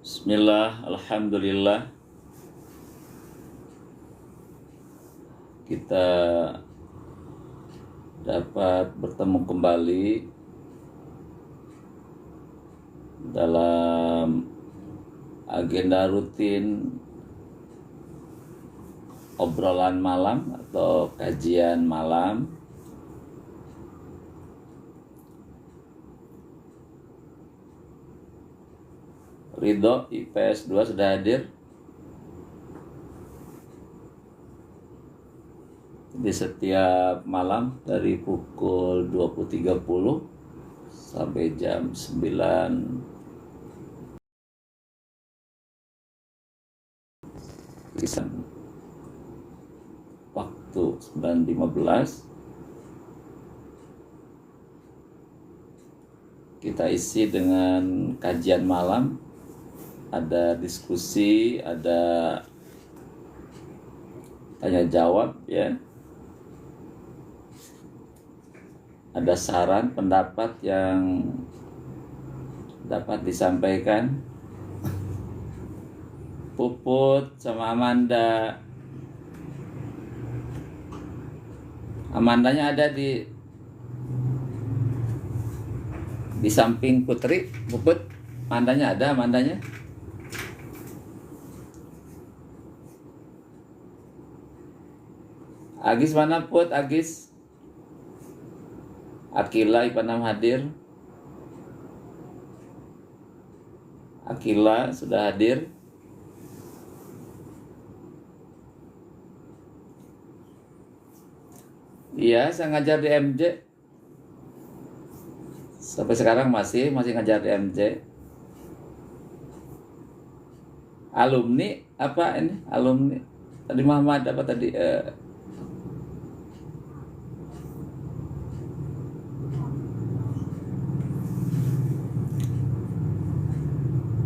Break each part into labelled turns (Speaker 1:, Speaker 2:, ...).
Speaker 1: Bismillah, Alhamdulillah. Kita dapat bertemu kembali dalam agenda rutin obrolan malam atau kajian malam. Ridho IPS 2 sudah hadir di setiap malam dari pukul 20.30 sampai jam 9 waktu 9.15 kita isi dengan kajian malam. Ada diskusi, ada tanya jawab ya. Ada saran, pendapat yang dapat disampaikan. Puput sama Amanda. Amandanya ada di samping Putri. Puput, Amandanya ada, Amandanya. Agis mana Put? Agis. Akila Ipanam hadir. Akila sudah hadir. Iya, saya ngajar di MJ. Sampai sekarang masih ngajar di MJ. Alumni apa ini? Alumni tadi Muhammad apa tadi?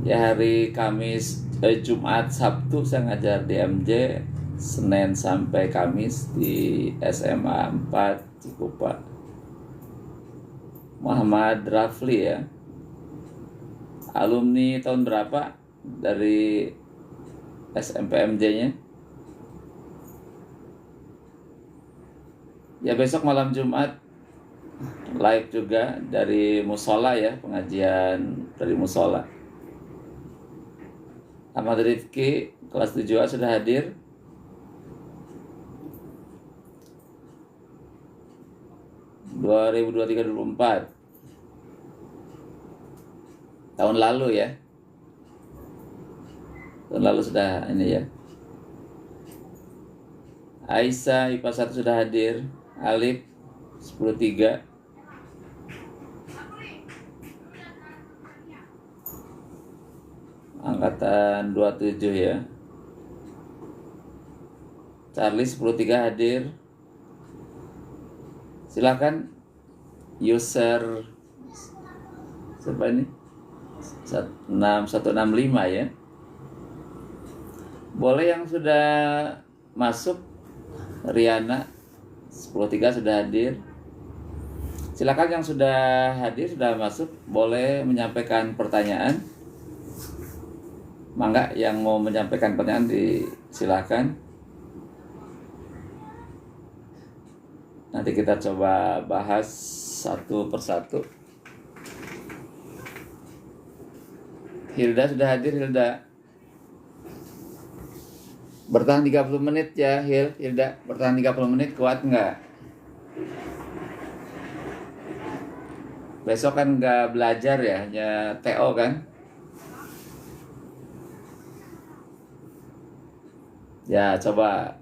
Speaker 1: Ya hari Kamis, Jumat, Sabtu saya ngajar di MJ, Senin sampai Kamis di SMA 4 Cikupa. Muhammad Rafli ya. Alumni tahun berapa dari SMP MJ-nya? Ya besok malam Jumat live juga dari musola ya, pengajian dari musola. Ahmad Rifki kelas 7A sudah hadir. Tahun lalu ya. Tahun lalu sudah ini ya. Aisyah IPA 1 sudah hadir. Alif 10.3. Angkatan 27 ya. Charlie 10.3 hadir. Silakan user siapa ini? 16165 ya. Boleh yang sudah masuk. Riana 10.3 sudah hadir. Silakan yang sudah hadir, sudah masuk, boleh menyampaikan pertanyaan. Mangga yang mau menyampaikan pertanyaan silakan. Nanti kita coba bahas satu persatu. Hilda sudah hadir, Hilda. Bertahan 30 menit ya, Hilda. Bertahan 30 menit, kuat nggak? Besok kan nggak belajar ya, hanya TO kan? Ya, coba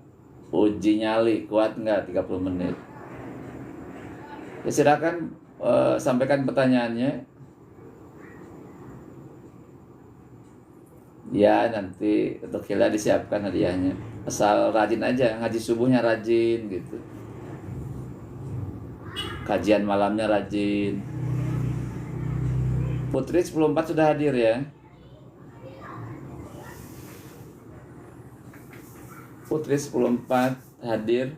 Speaker 1: uji nyali, kuat nggak 30 menit? Ya, silakan sampaikan pertanyaannya. Ya, nanti untuk Hilda disiapkan hadiahnya. Asal rajin aja, ngaji subuhnya rajin gitu. Kajian malamnya rajin. Putri 10.4 sudah hadir ya. Putri 10.4 hadir.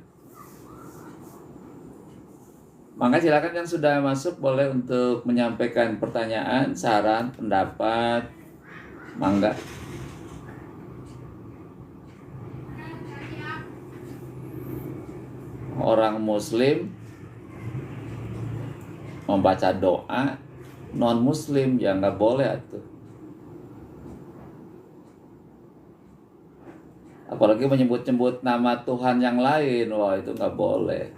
Speaker 1: Maka silakan yang sudah masuk boleh untuk menyampaikan pertanyaan, saran, pendapat, Mangga. Orang muslim membaca doa, non muslim ya nggak boleh atuh. Apalagi menyebut-nyebut nama Tuhan yang lain, wah itu nggak boleh.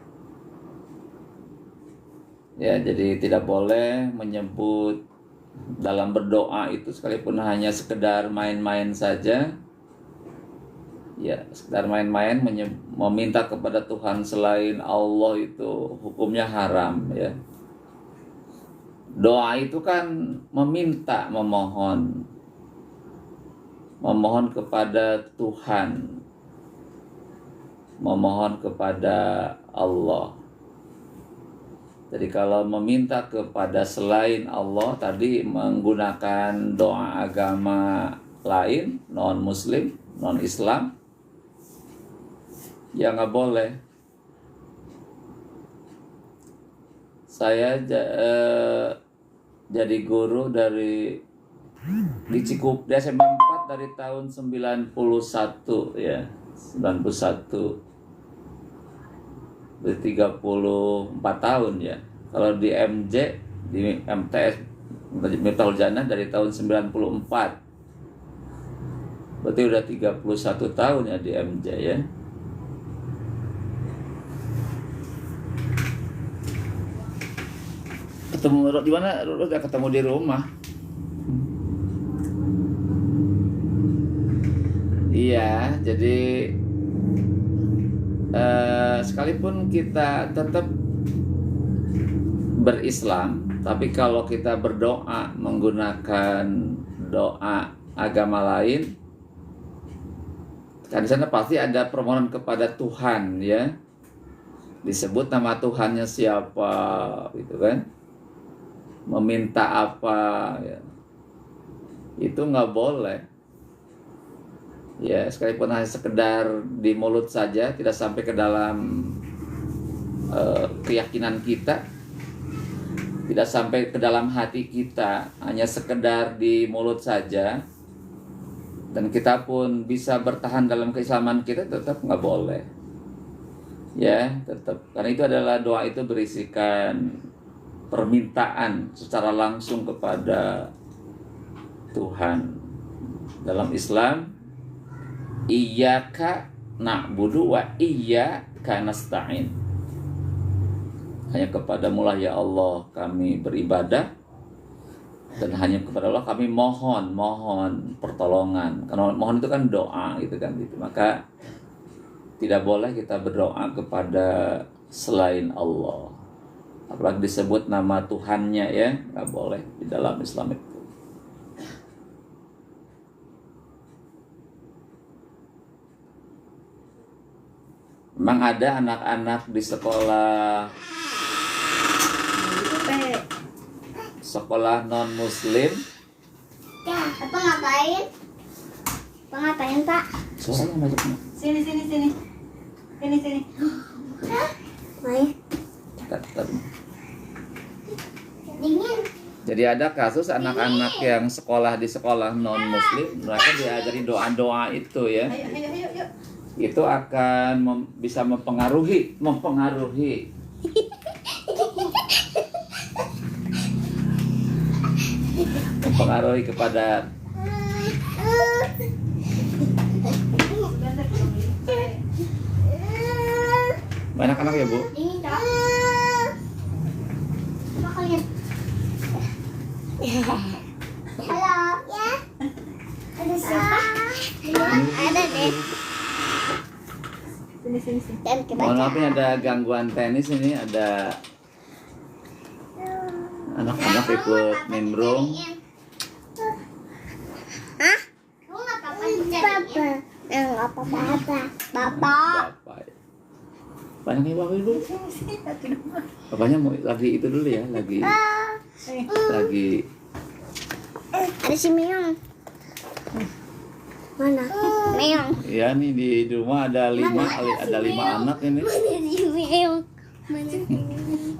Speaker 1: Ya, jadi tidak boleh menyebut dalam berdoa itu sekalipun hanya sekedar main-main saja. Ya, sekedar main-main meminta kepada Tuhan selain Allah itu hukumnya haram ya. Doa itu kan meminta, memohon kepada Tuhan, memohon kepada Allah. Jadi kalau meminta kepada selain Allah tadi menggunakan doa agama lain, non muslim, non Islam, ya nggak boleh. Saya jadi guru di Cikup, di SMA 4 dari tahun 91 ya, 91. Berarti 34 tahun ya. Kalau di MJ, di MTS Miftahul Jannah dari tahun 94. Berarti udah 31 tahun ya di MJ ya. Ketemu di mana? Lu udah ketemu di rumah. Iya, jadi sekalipun kita tetap berislam, tapi kalau kita berdoa menggunakan doa agama lain, kan di sana pasti ada permohonan kepada Tuhan ya. Disebut nama Tuhannya siapa gitu kan. Meminta apa ya. Itu nggak boleh. Ya, sekalipun hanya sekedar di mulut saja, tidak sampai ke dalam keyakinan kita, tidak sampai ke dalam hati kita, hanya sekedar di mulut saja, dan kita pun bisa bertahan dalam keislaman kita, tetap nggak boleh. Ya, tetap. Karena itu adalah doa itu berisikan permintaan secara langsung kepada Tuhan. Dalam Islam, iyyaka na'budu wa iyyaka nasta'in. Hanya kepadamu-lah ya Allah kami beribadah, dan hanya kepada Allah kami mohon pertolongan. Karena mohon itu kan doa gitu kan gitu. Maka tidak boleh kita berdoa kepada selain Allah. Apalagi disebut nama Tuhannya ya, nggak boleh di dalam Islam itu. Memang ada anak-anak di sekolah non muslim.
Speaker 2: Ya, apa ngapain? Apa ngapain, Pak?
Speaker 1: Suaranya masuk.
Speaker 3: Sini.
Speaker 2: Hah? Main. Dingin.
Speaker 1: Jadi ada kasus anak-anak yang sekolah di sekolah non muslim, mereka diajari doa-doa itu ya.
Speaker 3: Ayo.
Speaker 1: Itu akan bisa mempengaruhi kepada banyak anak ya Bu.
Speaker 2: Dingin, Kak. Coba kalian. Halo. Ya. Ada siapa? Ada deh.
Speaker 3: Sini.
Speaker 2: Dan
Speaker 1: Mohon maaf ini ada gangguan teknis, ini ada anak-anak ikut nimbrung.
Speaker 2: Hah? Kamu nggak apa-apa dicariin? Nggak apa-apa. Bapak.
Speaker 1: Bapak. Banyak nih Bapak Ibu. Bapaknya mau lagi itu dulu ya, lagi
Speaker 2: Ada si Meong. Mana? Meong.
Speaker 1: ya nih di rumah ada 5 anak ini.
Speaker 2: Mana si Meong? Mana si Meong?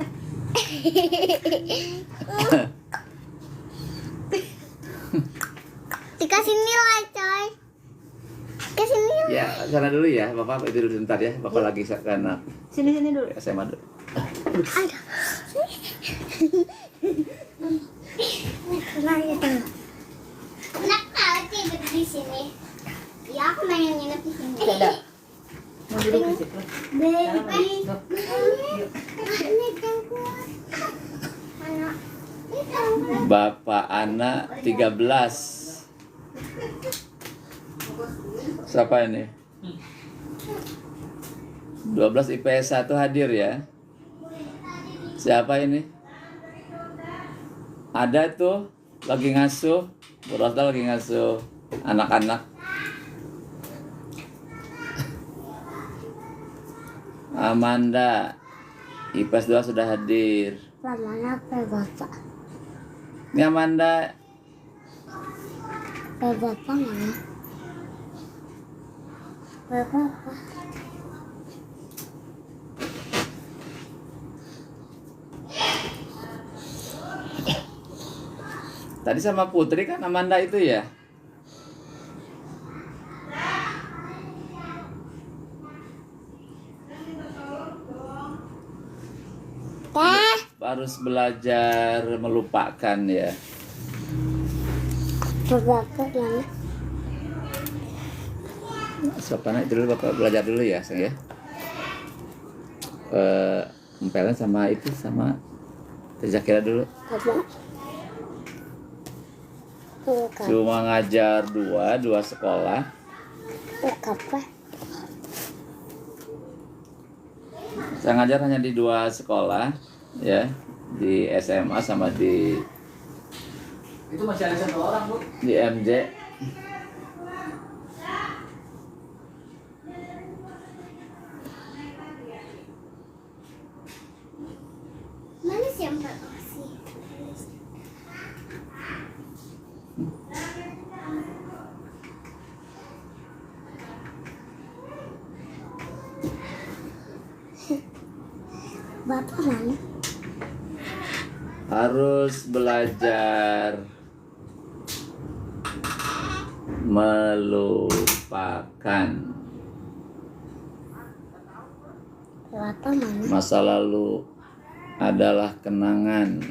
Speaker 2: Dikasih Ke sini.
Speaker 1: Ya, sana dulu ya. Bapak itu dulu sebentar ya. Bapak lagi karena
Speaker 3: Sini dulu.
Speaker 1: SMA dulu.
Speaker 2: Ada. Nah, itu. Kenapa tidur di sini? Ya, aku pengen nginep di sini.
Speaker 3: Tidak. Mau duduk di situ.
Speaker 2: Baby.
Speaker 3: Yuk.
Speaker 2: Ini kan kuat. Mana? Ini kan kuat.
Speaker 1: Bapak anak 13. Siapa ini? 12 IPS 1 hadir ya. Siapa ini? Ada tuh lagi ngasuh, Bu Rosda lagi ngasuh anak-anak. Amanda IPS 2 sudah hadir.
Speaker 2: Mana Bapak?
Speaker 1: Ini Amanda.
Speaker 2: Bapak mana? Bapak.
Speaker 1: Tadi sama Putri kan Amanda itu ya?
Speaker 2: Teh.
Speaker 1: Harus belajar melupakan ya.
Speaker 2: Bapak mana?
Speaker 1: Sopana itu dulu Bapak belajar dulu ya, sayang ya. Empelan sama itu sama Tezakira dulu.
Speaker 2: Bapak. Bukan.
Speaker 1: Cuma ngajar dua sekolah.
Speaker 2: Apa?
Speaker 1: Saya ngajar hanya di 2 sekolah ya, di SMA sama di
Speaker 3: Itu masih ada 1 orang, Bu.
Speaker 1: di MJ.
Speaker 2: Mana siapa sih? Bapak mana?
Speaker 1: Harus belajar melupakan.
Speaker 2: Bapak mana?
Speaker 1: Masa lalu adalah kenangan,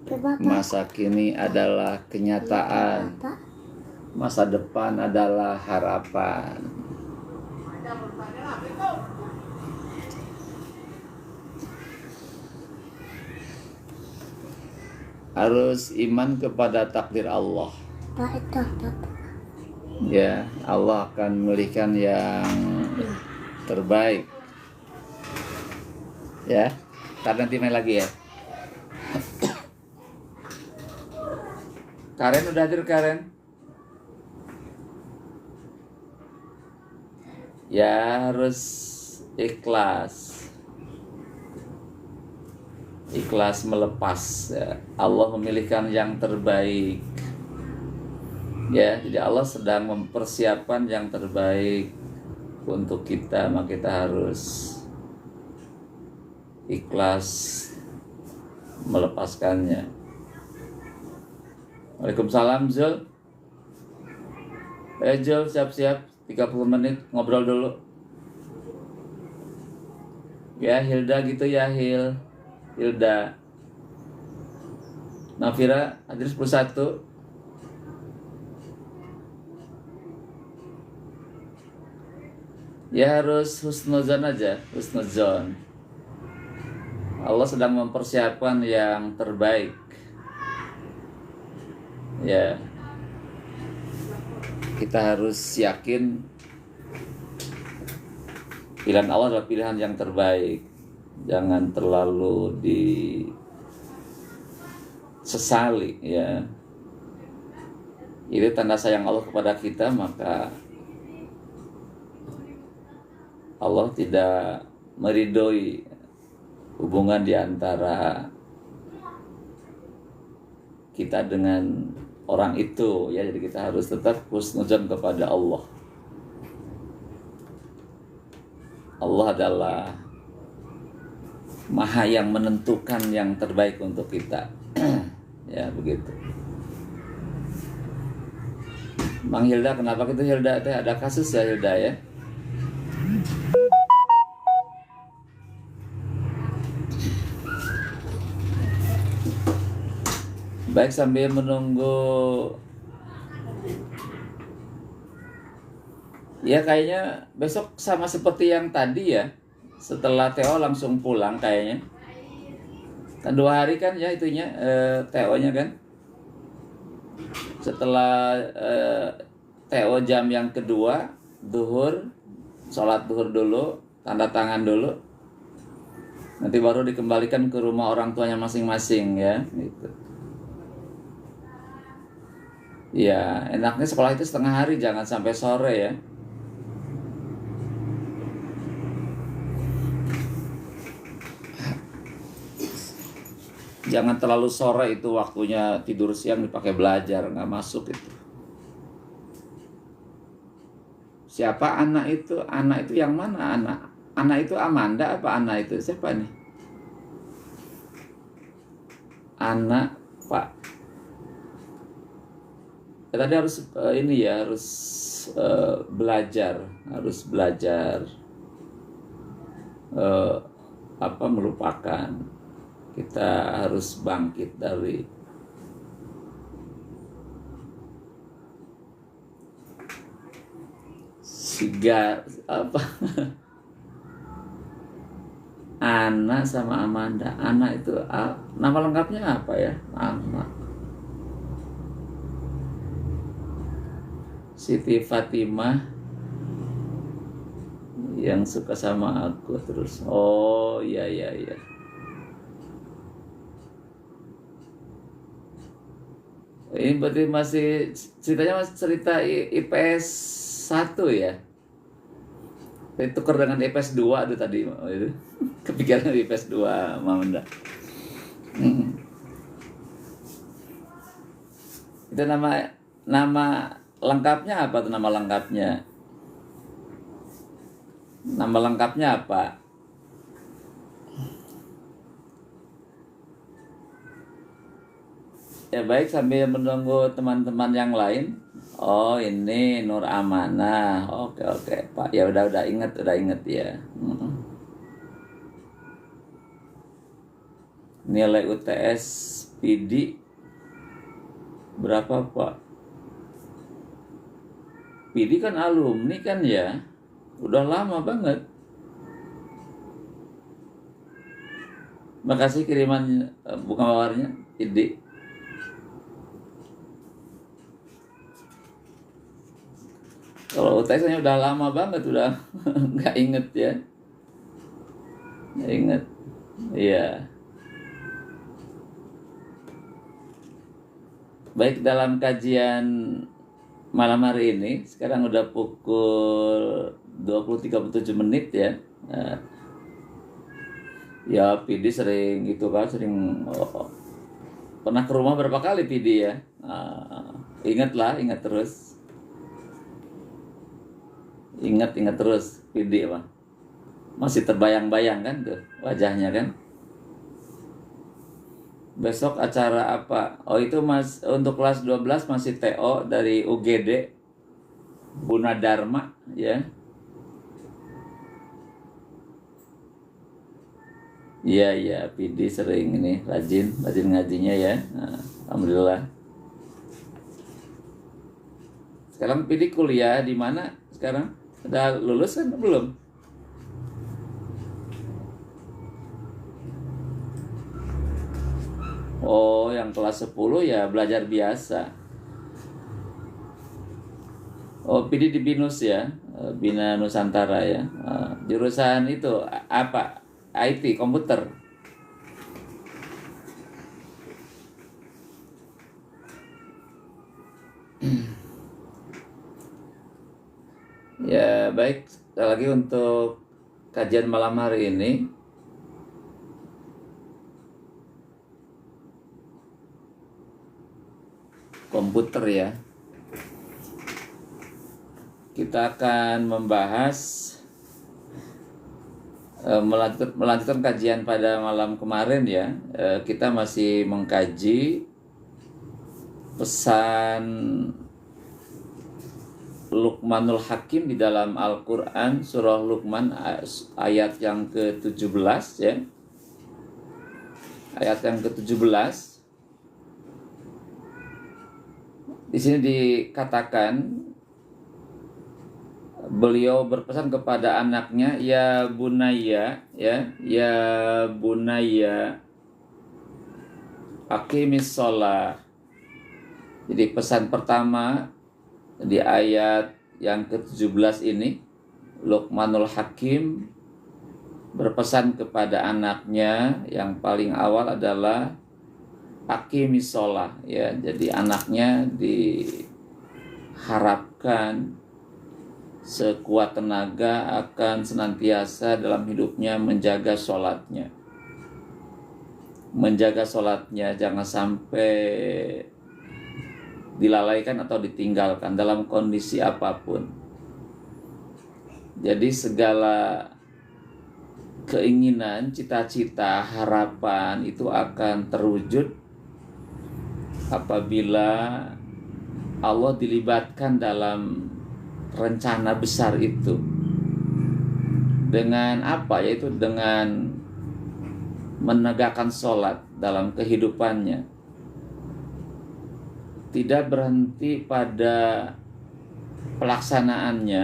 Speaker 2: Bapak.
Speaker 1: masa kini adalah kenyataan,
Speaker 2: Bapak.
Speaker 1: masa depan adalah harapan. Harus iman kepada takdir Allah.
Speaker 2: Pak itu Bapak.
Speaker 1: Ya, Allah akan memberikan yang terbaik. Ya, ntar nanti main lagi ya. Karen udah hadir Karen? Ya harus ikhlas. Ikhlas melepas ya. Allah memilihkan yang terbaik. Ya, jadi Allah sedang mempersiapkan yang terbaik untuk kita, maka kita harus ikhlas melepaskannya. Waalaikumsalam Zul. Zul siap-siap 30 menit ngobrol dulu. Ya Hilda gitu ya Hilda. Nafira hadir 11. Ya harus husnuzon aja, husnuzon. Allah sedang mempersiapkan yang terbaik. Ya. Kita harus yakin pilihan Allah adalah pilihan yang terbaik. Jangan terlalu disesali ya. Itu tanda sayang Allah kepada kita, maka Allah tidak meridhoi hubungan di antara kita dengan orang itu ya. Jadi kita harus tetap husnuzon kepada Allah. Allah adalah Maha yang menentukan yang terbaik untuk kita. Ya begitu. Bang Hilda, kenapa gitu Hilda teh? Ada kasus ya Hilda ya? Baik, sambil menunggu. Ya kayaknya besok sama seperti yang tadi ya. Setelah Theo langsung pulang kayaknya. Kan 2 hari kan ya itunya, Theo-nya kan. Setelah Theo jam yang kedua, duhur, sholat duhur dulu, tanda tangan dulu. Nanti baru dikembalikan ke rumah orang tuanya masing-masing ya, gitu. Ya, enaknya sekolah itu setengah hari, jangan sampai sore ya. Jangan terlalu sore, itu waktunya tidur siang dipakai belajar, nggak masuk itu. Siapa anak itu? Anak itu yang mana anak? Anak itu Amanda apa anak itu? Siapa nih? Anak Pak. Ya, tadi harus ini ya, harus belajar, melupakan. Kita harus bangkit dari Ana sama Amanda. Ana itu nama lengkapnya apa ya? Siti Fatimah yang suka sama aku terus. Oh iya. Ini berarti ceritanya masih cerita IPS 1 ya? Tukar dengan IPS 2 itu tadi. Itu. Kepikiran di IPS 2 Mamanda. Itu nama lengkapnya apa tuh, nama lengkapnya? Nama lengkapnya apa? Ya baik, sambil menunggu teman-teman yang lain. Oh ini Nur Amanah. Oke Pak. Ya udah inget ya. Nilai UTS PD berapa Pak? PD kan alumni kan ya. Udah lama banget. Makasih kiriman buka mawarnya PD. Kalau UTS-nya udah lama banget, udah nggak inget ya. Nggak inget. Iya. Baik, dalam kajian malam hari ini, sekarang udah pukul 20.37 ya. Ya PD sering gitu kan, pernah ke rumah berapa kali PD ya. Ingat terus. Ingat terus PD Pak. Masih terbayang-bayang kan tuh wajahnya kan. Besok acara apa? Oh itu untuk kelas 12 masih TO dari UGD Gunadarma ya. Iya PD sering ini rajin ngajinya ya. Alhamdulillah. Sekarang PD kuliah di mana sekarang? Udah lulus kan belum? Oh, yang kelas 10 ya belajar biasa. Oh, PD di BINUS ya, Bina Nusantara ya. Jurusan itu apa? IT, komputer. Ya baik, sekali lagi untuk kajian malam hari ini. Komputer ya. Kita akan membahas melanjutkan kajian pada malam kemarin ya. Kita masih mengkaji pesan Luqmanul Hakim di dalam Al-Quran, surah Luqman ayat yang ke-17 ya. Ayat yang ke-17. Di sini dikatakan beliau berpesan kepada anaknya, ya bunayya, ya bunayya aqimis shalah. Jadi pesan pertama di ayat yang ke-17 ini, Luqmanul Hakim berpesan kepada anaknya yang paling awal adalah aqimis shalah ya. Jadi anaknya diharapkan sekuat tenaga akan senantiasa dalam hidupnya menjaga sholatnya. Menjaga sholatnya jangan sampai dilalaikan atau ditinggalkan dalam kondisi apapun. Jadi segala keinginan, cita-cita, harapan itu akan terwujud apabila Allah dilibatkan dalam rencana besar itu. Dengan apa? Yaitu dengan menegakkan sholat dalam kehidupannya. Tidak berhenti pada pelaksanaannya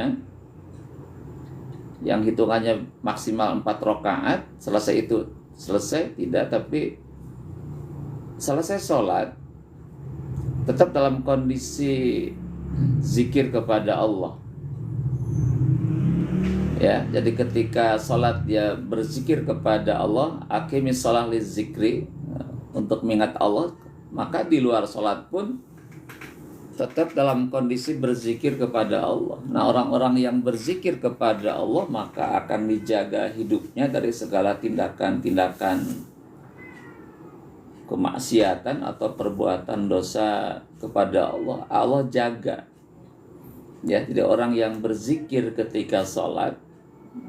Speaker 1: yang hitungannya maksimal 4 rakaat, selesai itu selesai, tidak, tapi selesai sholat tetap dalam kondisi zikir kepada Allah ya. Jadi ketika sholat dia berzikir kepada Allah, aqimis shalah lizikri, untuk mengingat Allah, maka di luar sholat pun tetap dalam kondisi berzikir kepada Allah. Nah, orang-orang yang berzikir kepada Allah maka akan dijaga hidupnya dari segala tindakan-tindakan kemaksiatan atau perbuatan dosa kepada Allah. Allah jaga ya. Jadi orang yang berzikir ketika sholat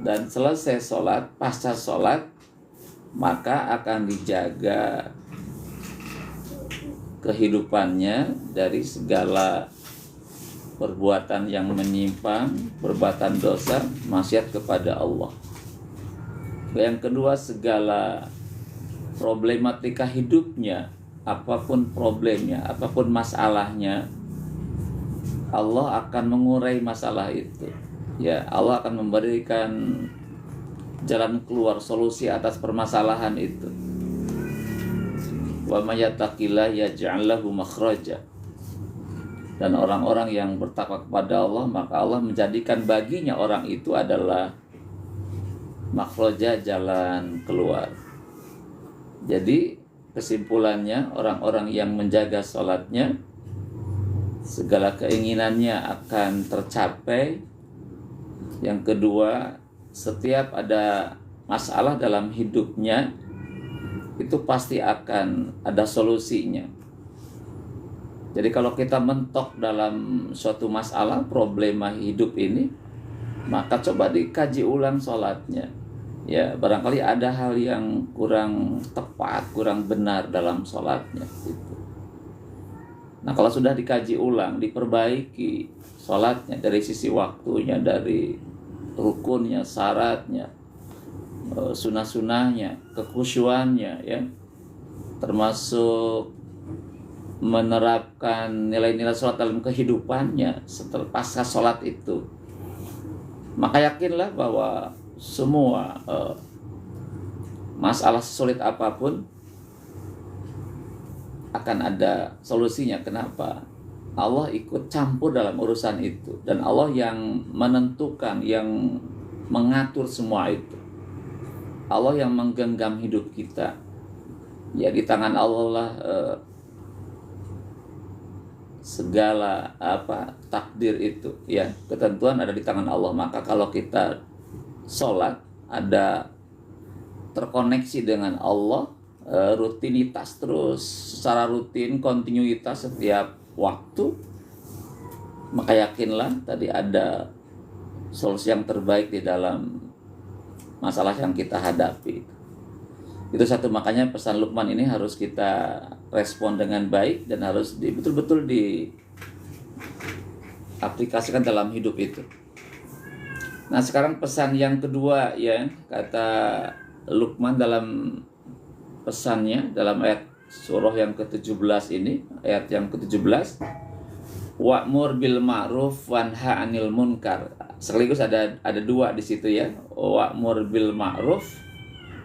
Speaker 1: dan selesai sholat, pasca sholat, maka akan dijaga kehidupannya dari segala perbuatan yang menyimpang, perbuatan dosa, maksiat kepada Allah. Yang kedua, segala problematika hidupnya, apapun problemnya, apapun masalahnya, Allah akan mengurai masalah itu. Ya, Allah akan memberikan jalan keluar, solusi atas permasalahan itu. Wa may yattaqillah yaj'al lahu makhraja. Dan orang-orang yang bertakwa kepada Allah, maka Allah menjadikan baginya orang itu adalah makhraja, jalan keluar. Jadi kesimpulannya, orang-orang yang menjaga sholatnya, segala keinginannya akan tercapai. Yang kedua, setiap ada masalah dalam hidupnya, itu pasti akan ada solusinya. Jadi kalau kita mentok dalam suatu masalah, problema hidup ini, maka coba dikaji ulang sholatnya. Ya, barangkali ada hal yang kurang tepat, kurang benar dalam sholatnya gitu. Nah, kalau sudah dikaji ulang, diperbaiki sholatnya dari sisi waktunya, dari rukunnya, syaratnya, sunah-sunahnya, kekhusyuannya ya, termasuk menerapkan nilai-nilai sholat dalam kehidupannya setelah pasca sholat itu, maka yakinlah bahwa semua masalah sulit apapun akan ada solusinya. Kenapa? Allah ikut campur dalam urusan itu, dan Allah yang menentukan, yang mengatur semua itu. Allah yang menggenggam hidup kita. Ya, di tangan Allah lah segala takdir itu ya, ketentuan ada di tangan Allah. Maka kalau kita sholat ada terkoneksi dengan Allah, rutinitas terus secara rutin, kontinuitas setiap waktu, maka yakinlah tadi ada solusi yang terbaik di dalam masalah yang kita hadapi. Itu satu, makanya pesan Luqman ini harus kita respon dengan baik dan harus betul-betul aplikasikan dalam hidup itu. Nah, sekarang pesan yang kedua ya, kata Luqman dalam pesannya dalam ayat surah yang ke-17 ini, ayat yang ke-17, wa'mur bil ma'ruf wanha 'anil munkar. Sekaligus ada dua di situ ya. Wa'mur bil ma'ruf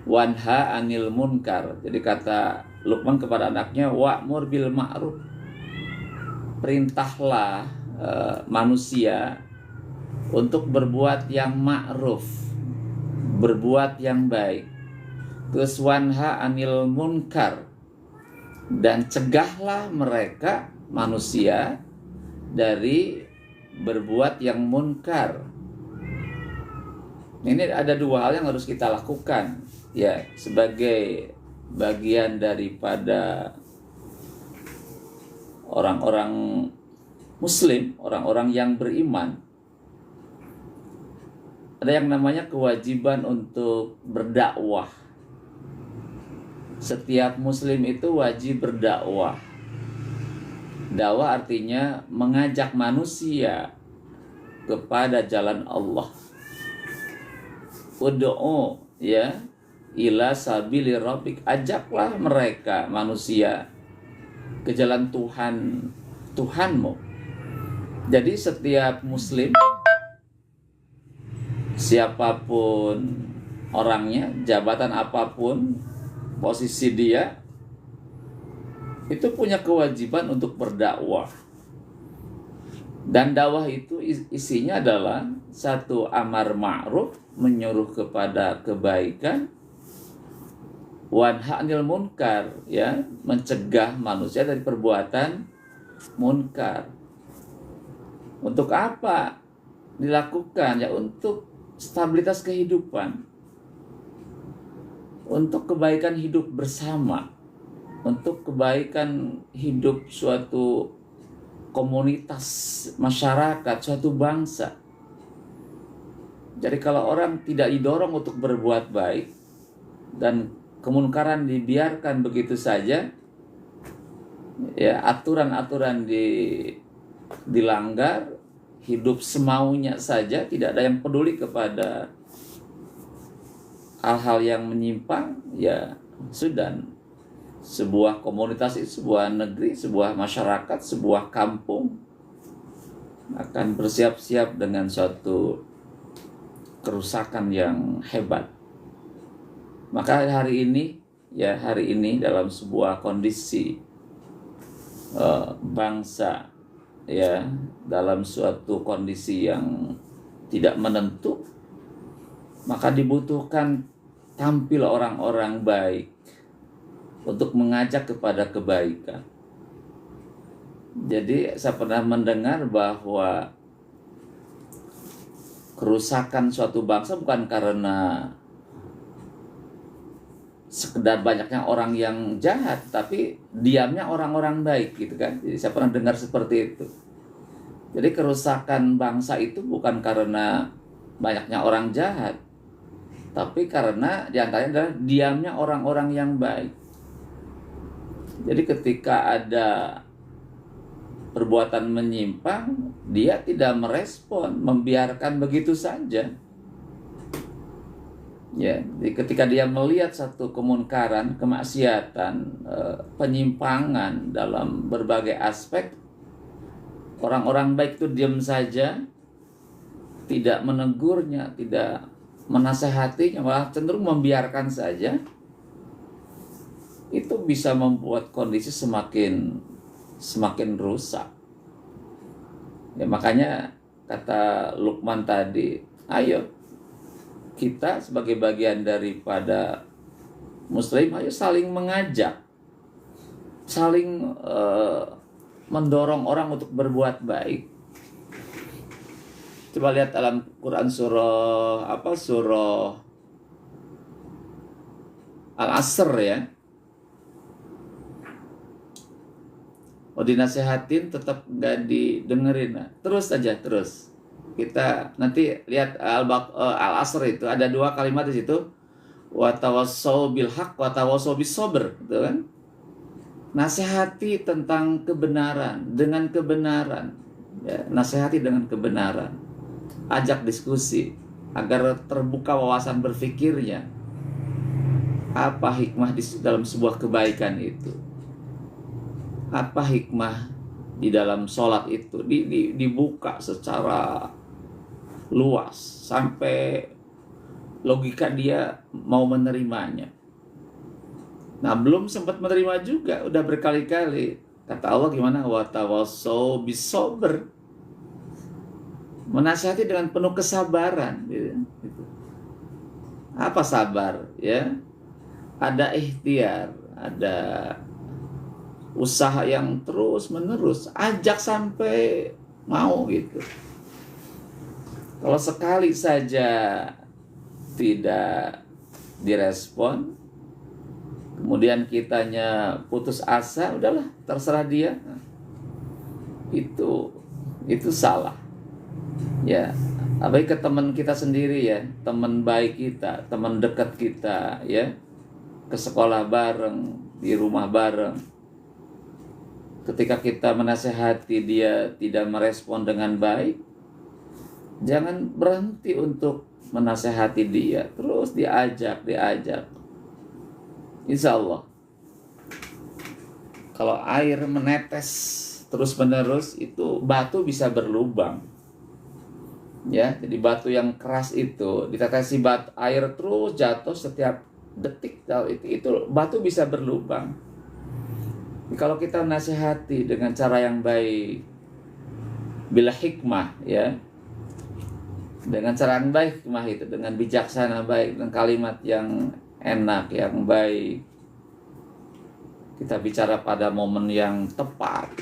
Speaker 1: wanha 'anil munkar. Jadi kata Luqman kepada anaknya, wa'mur bil ma'ruf. Perintahlah manusia untuk berbuat yang ma'ruf, berbuat yang baik. Terus wanha 'anil munkar, dan cegahlah mereka manusia dari berbuat yang munkar. Ini ada dua hal yang harus kita lakukan ya, sebagai bagian daripada orang-orang muslim, orang-orang yang beriman. Ada yang namanya kewajiban untuk berdakwah. Setiap muslim itu wajib berdakwah. Dakwah artinya mengajak manusia kepada jalan Allah. Ud'u ya ila sabili rabbik, ajaklah mereka manusia ke jalan Tuhanmu. Jadi setiap muslim, siapapun orangnya, jabatan apapun posisi dia, itu punya kewajiban untuk berdakwah. Dan dakwah itu isinya adalah satu, amar ma'ruf, menyuruh kepada kebaikan, wanha 'anil munkar, ya, mencegah manusia dari perbuatan munkar. Untuk apa dilakukan? Ya, untuk stabilitas kehidupan, untuk kebaikan hidup bersama, untuk kebaikan hidup suatu komunitas, masyarakat, suatu bangsa. Jadi kalau orang tidak didorong untuk berbuat baik dan kemunkaran dibiarkan begitu saja, ya, aturan-aturan dilanggar, hidup semaunya saja, tidak ada yang peduli kepada hal-hal yang menyimpang, ya sudah, sebuah komunitas, sebuah negeri, sebuah masyarakat, sebuah kampung akan bersiap-siap dengan suatu kerusakan yang hebat. Maka hari ini dalam sebuah kondisi bangsa, ya, dalam suatu kondisi yang tidak menentu, maka dibutuhkan tampil orang-orang baik untuk mengajak kepada kebaikan. Jadi saya pernah mendengar bahwa kerusakan suatu bangsa bukan karena sekedar banyaknya orang yang jahat, tapi diamnya orang-orang baik, gitu kan. Jadi saya pernah dengar seperti itu. Jadi kerusakan bangsa itu bukan karena banyaknya orang jahat, tapi karena diantaranya adalah diamnya orang-orang yang baik. Jadi ketika ada perbuatan menyimpang, dia tidak merespon, membiarkan begitu saja. Ya, jadi ketika dia melihat satu kemunkaran, kemaksiatan, penyimpangan dalam berbagai aspek, orang-orang baik itu diam saja, tidak menegurnya, tidak menasehatinya, malah cenderung membiarkan saja. Itu bisa membuat kondisi semakin rusak. Ya, makanya kata Luqman tadi, ayo kita sebagai bagian daripada muslim, ayo saling mengajak, saling mendorong orang untuk berbuat baik. Coba lihat dalam Quran surah Al-Asr, ya. Oh, dinasehatin tetap gak didengerin. Nah, terus kita nanti lihat Al-Asr itu ada dua kalimat di situ, wa tawassau bil haqq wa tawassau bis sabr, gitu kan. Nasihati tentang kebenaran dengan kebenaran ya, nasihati dengan kebenaran, ajak diskusi agar terbuka wawasan berpikirnya. Apa hikmah di dalam sebuah kebaikan itu? Apa hikmah di dalam sholat itu? Dibuka secara luas sampai logika dia mau menerimanya. Nah, belum sempat menerima juga, udah berkali-kali. Kata Allah gimana? Wa tawassaw bis-sabr. Menasihati dengan penuh kesabaran, gitu. Apa sabar, ya? Ada ikhtiar, ada usaha yang terus-menerus, ajak sampai mau gitu. Kalau sekali saja tidak direspon, kemudian kitanya putus asa, udahlah terserah dia. Itu salah. Ya, apalagi ke teman kita sendiri ya, teman baik kita, teman dekat kita ya, ke sekolah bareng, di rumah bareng. Ketika kita menasehati dia tidak merespon dengan baik, jangan berhenti untuk menasehati dia, terus diajak. Insya Allah, kalau air menetes terus-menerus, itu batu bisa berlubang. Ya, jadi batu yang keras itu ditetesi air terus jatuh setiap detik, itu batu bisa berlubang. Kalau kita nasihati dengan cara yang baik, bila hikmah ya, dengan cara yang baik, hikmah itu dengan bijaksana baik, dengan kalimat yang enak, yang baik, kita bicara pada momen yang tepat,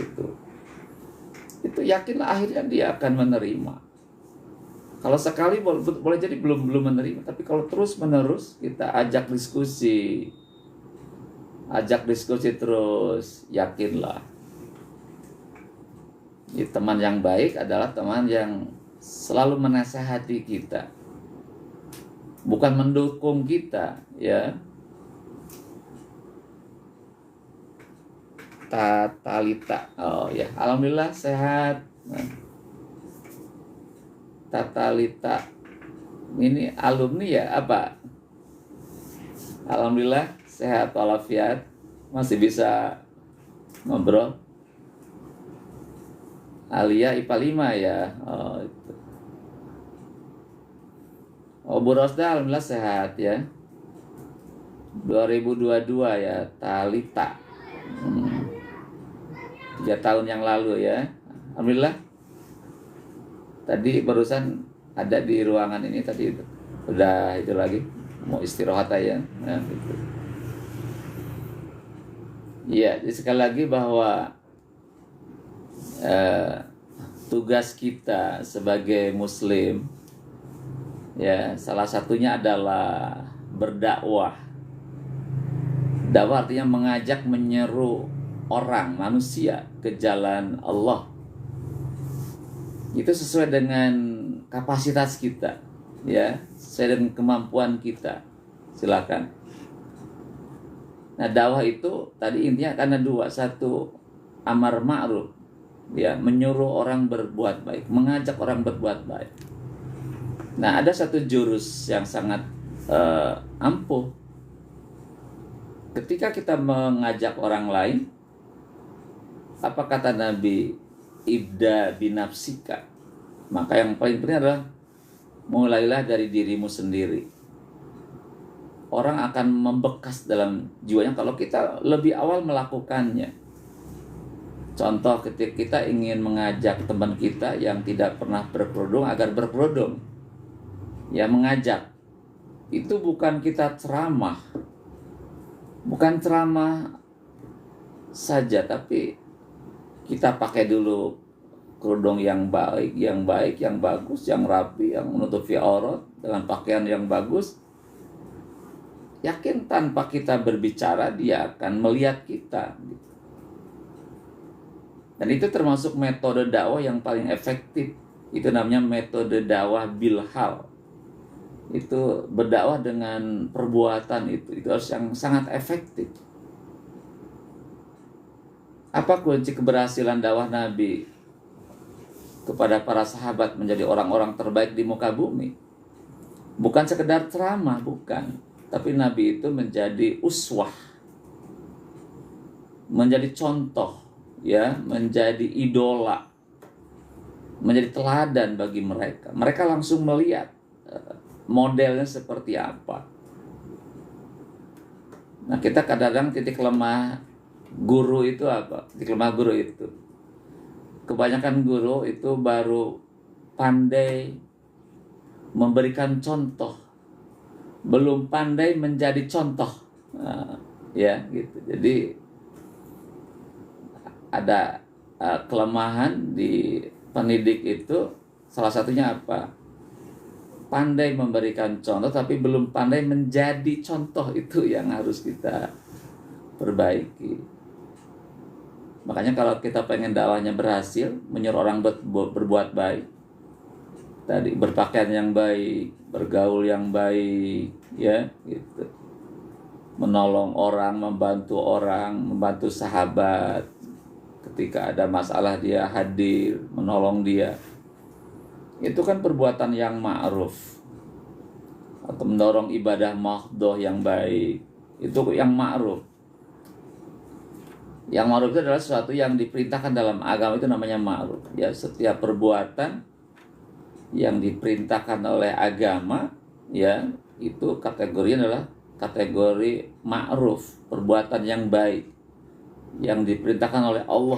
Speaker 1: itu yakinlah akhirnya dia akan menerima. Kalau sekali boleh jadi belum menerima, tapi kalau terus menerus kita ajak diskusi terus, yakinlah, ya, teman yang baik adalah teman yang selalu menasihati kita, bukan mendukung kita, ya. Tatalita, oh ya, alhamdulillah sehat. Tatalita ini alumni ya apa? Alhamdulillah sehat walafiat, masih bisa ngobrol. Alia IPA 5 ya. Bu Rosda alhamdulillah sehat ya. 2022 ya, Talita. 3 tahun yang lalu ya. Alhamdulillah. Tadi barusan ada di ruangan ini, tadi udah itu lagi mau istirahat aja. Nah, gitu. Iya, jadi sekali lagi bahwa tugas kita sebagai muslim ya, salah satunya adalah berdakwah. Dakwah artinya mengajak, menyeru orang, manusia ke jalan Allah. Itu sesuai dengan kapasitas kita, ya, sesuai dengan kemampuan kita. Silakan. Nah, dakwah itu tadi intinya karena dua, satu amar ma'ruf, ya, menyuruh orang berbuat baik, mengajak orang berbuat baik. Nah, ada satu jurus yang sangat ampuh. Ketika kita mengajak orang lain, apa kata Nabi? Ibda binafsika. Maka yang paling penting adalah mulailah dari dirimu sendiri. Orang akan membekas dalam jiwanya kalau kita lebih awal melakukannya. Contoh, ketika kita ingin mengajak teman kita yang tidak pernah berkerudung agar berkerudung, ya, mengajak. Itu bukan kita ceramah, bukan ceramah saja, tapi kita pakai dulu kerudung yang baik, yang bagus, yang rapi, yang menutupi aurat dengan pakaian yang bagus. Yakin tanpa kita berbicara dia akan melihat kita. Dan itu termasuk metode dakwah yang paling efektif. Itu namanya metode dakwah bilhal. Itu berdakwah dengan perbuatan, itu harus yang sangat efektif. Apa kunci keberhasilan dakwah Nabi? kepada para sahabat menjadi orang-orang terbaik di muka bumi. Bukan sekedar ceramah, bukan. Tapi Nabi itu menjadi uswah, menjadi contoh, ya, menjadi idola, menjadi teladan bagi mereka. Mereka langsung melihat modelnya seperti apa. Nah, kita kadang-kadang titik lemah guru itu apa? Titik lemah guru itu, kebanyakan guru itu baru pandai memberikan contoh, belum pandai menjadi contoh. Nah, ya gitu. Jadi ada kelemahan di pendidik itu, salah satunya apa? Pandai memberikan contoh tapi belum pandai menjadi contoh. Itu yang harus kita perbaiki. Makanya kalau kita pengen dakwahnya berhasil, menyuruh orang berbuat baik, tadi berpakaian yang baik, bergaul yang baik, ya gitu, menolong orang, membantu sahabat, ketika ada masalah dia hadir, menolong dia, itu kan perbuatan yang ma'ruf. Atau mendorong ibadah mahdhah yang baik, itu yang ma'ruf. Yang ma'ruf itu adalah sesuatu yang diperintahkan dalam agama, itu namanya ma'ruf. Ya, setiap perbuatan yang diperintahkan oleh agama, ya, itu kategorinya adalah kategori ma'ruf, perbuatan yang baik yang diperintahkan oleh Allah.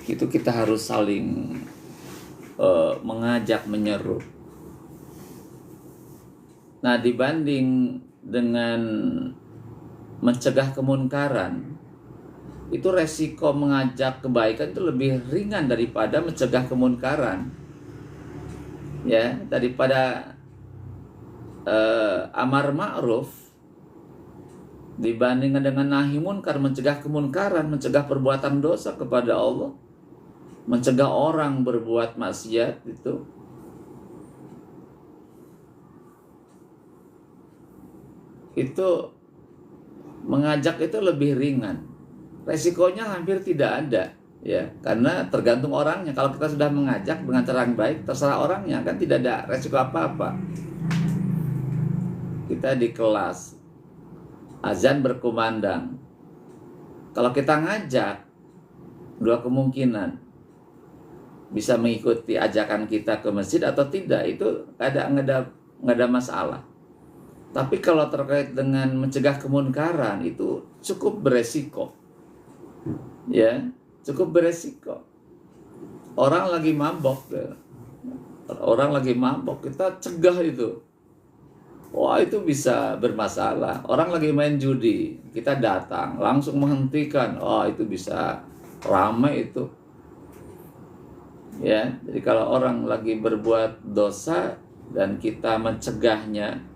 Speaker 1: Itu kita harus saling mengajak, menyeru. Nah, dibanding dengan mencegah kemunkaran, itu resiko mengajak kebaikan itu lebih ringan daripada mencegah kemunkaran, ya, daripada amar ma'ruf dibandingkan dengan nahi munkar, mencegah kemunkaran, mencegah perbuatan dosa kepada Allah, mencegah orang berbuat maksiat. Itu mengajak itu lebih ringan, resikonya hampir tidak ada, ya, karena tergantung orangnya. Kalau kita sudah mengajak dengan cara yang baik, terserah orangnya, kan tidak ada resiko apa-apa. Kita di kelas, azan berkumandang, kalau kita ngajak, dua kemungkinan, bisa mengikuti ajakan kita ke masjid atau tidak, itu nggak ada masalah. Tapi kalau terkait dengan mencegah kemunkaran, itu cukup beresiko, ya, cukup beresiko. Orang lagi mabok, kita cegah itu, wah, itu bisa bermasalah. Orang lagi main judi, kita datang langsung menghentikan, oh, itu bisa ramai itu, ya. Jadi kalau orang lagi berbuat dosa dan kita mencegahnya,